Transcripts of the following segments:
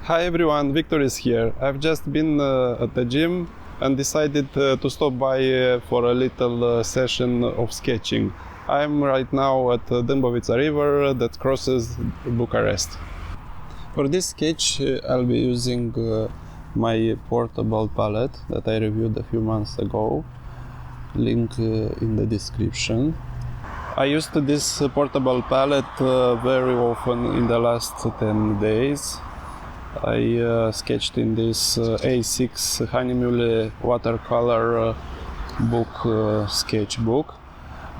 Hi everyone, Victor is here. I've just been at the gym and decided to stop by for a little session of sketching. I'm right now at the Dâmbovița River that crosses Bucharest. For this sketch I'll be using my portable palette that I reviewed a few months ago. Link in the description. I used this portable palette very often in the last 10 days. I sketched in this A6 Hahnemuhle Watercolor sketchbook,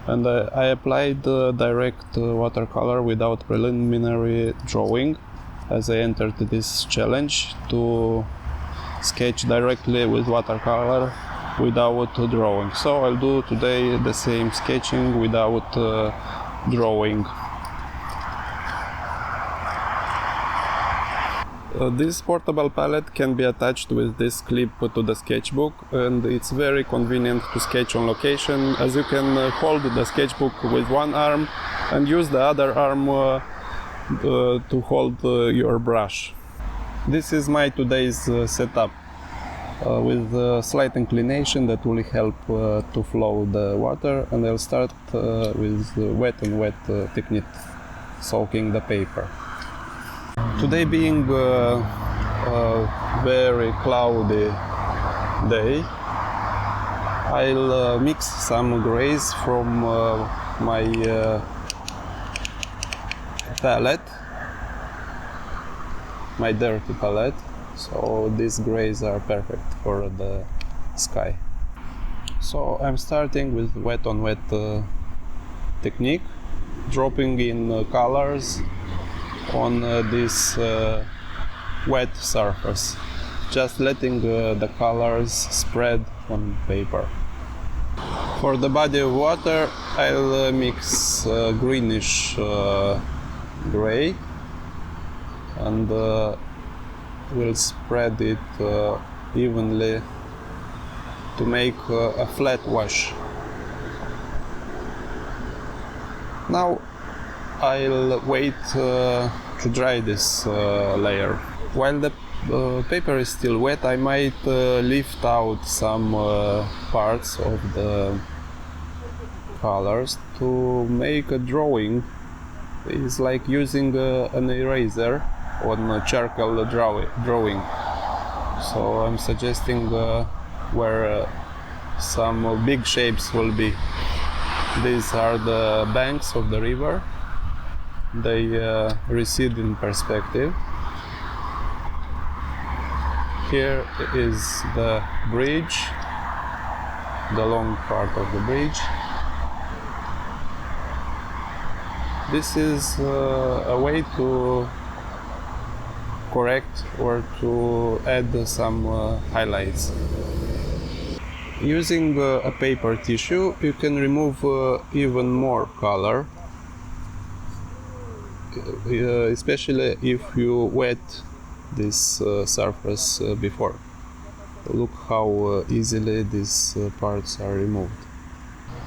and I applied direct watercolor without preliminary drawing, as I entered this challenge to sketch directly with watercolor without drawing. So I'll do today the same sketching without drawing. This portable palette can be attached with this clip to the sketchbook, and it's very convenient to sketch on location, as you can hold the sketchbook with one arm and use the other arm to hold your brush. This is my today's setup, with a slight inclination that will help to flow the water, and I'll start with wet on wet technique, soaking the paper. Today being a very cloudy day, I'll mix some grays from my palette, my dirty palette, so these grays are perfect for the sky. So I'm starting with wet on wet technique, dropping in colors on this wet surface, just letting the colors spread on paper. For the body of water, I'll mix greenish gray and will spread it evenly to make a flat wash. Now I'll wait to dry this layer. While the paper is still wet, I might lift out some parts of the colors to make a drawing. It's like using an eraser on a charcoal drawing. So I'm suggesting where some big shapes will be. These are the banks of the river. They recede in perspective. Here is the bridge, the long part of the bridge. This is a way to correct or to add some highlights. Using a paper tissue, you can remove even more color, especially if you wet this surface before. Look how easily these parts are removed.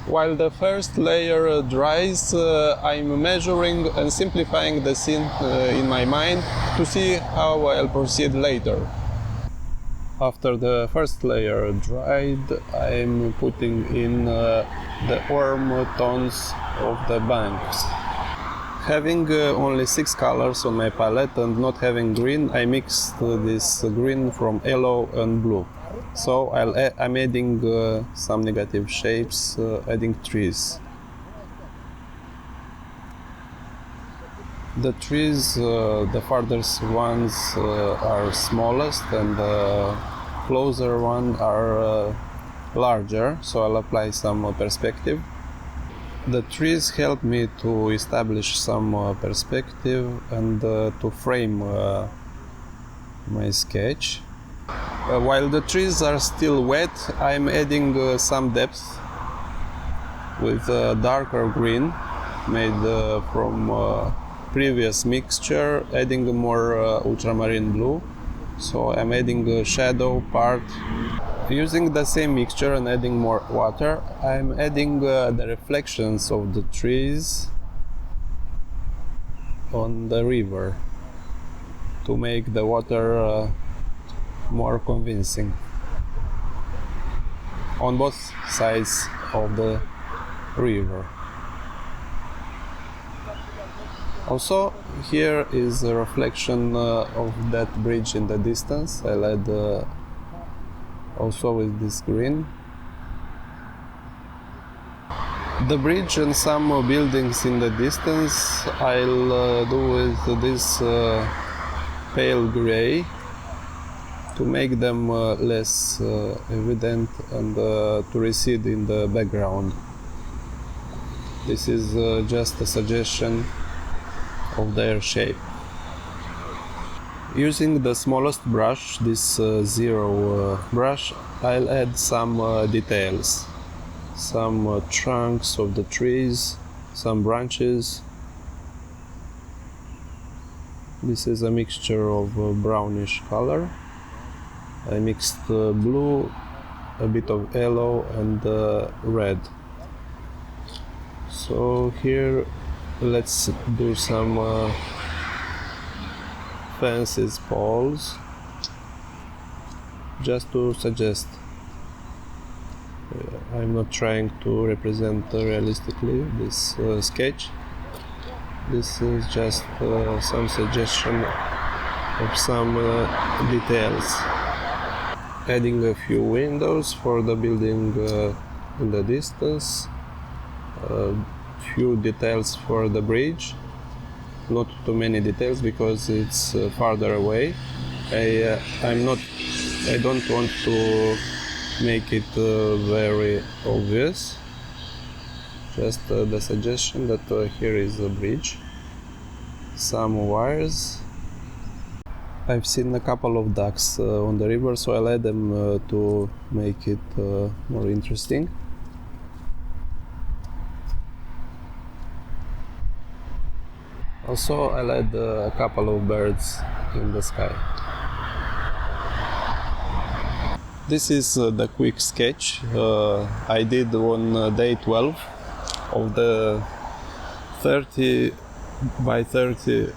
While the first layer dries, I'm measuring and simplifying the scene in my mind to see how I'll proceed later. After the first layer dried, I'm putting in the warm tones of the banks. Having only 6 colors on my palette and not having green, I mixed this green from yellow and blue. So I'm adding some negative shapes, adding trees. The trees, the farthest ones are smallest and the closer ones are larger, so I'll apply some perspective. The trees help me to establish some perspective and to frame my sketch. While the trees are still wet, I'm adding some depth with darker green made from previous mixture, adding more ultramarine blue. So I'm adding a shadow part. Using the same mixture and adding more water, I'm adding the reflections of the trees on the river. to make the water more convincing on both sides of the river. Also, here is a reflection of that bridge in the distance. I led also with this green. The bridge and some buildings in the distance I'll do with this pale gray to make them less evident and to recede in the background. This is just a suggestion of their shape. Using the smallest brush, this zero brush, I'll add some details. Some trunks of the trees, some branches. This is a mixture of brownish color. I mixed blue, a bit of yellow and red. So here let's do some fences, poles, just to suggest. I'm not trying to represent realistically this sketch. This is just some suggestion of some details. Adding a few windows for the building in the distance. Few details for the bridge. Not too many details because it's farther away. I don't want to make it very obvious. Just the suggestion that here is a bridge, some wires. I've seen a couple of ducks on the river, so I'll add them to make it more interesting. Also, I'll add a couple of birds in the sky. This is the quick sketch I did on day 12 of the 30 by 30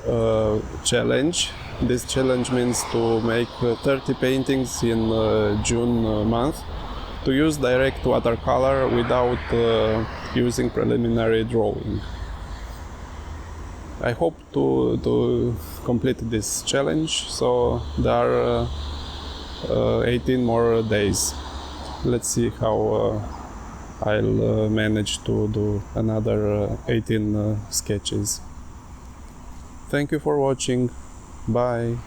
challenge. This challenge means to make 30 paintings in June month, to use direct watercolor without using preliminary drawing. I hope to complete this challenge, so there are 18 more days. Let's see how I'll manage to do another 18 sketches. Thank you for watching. Bye.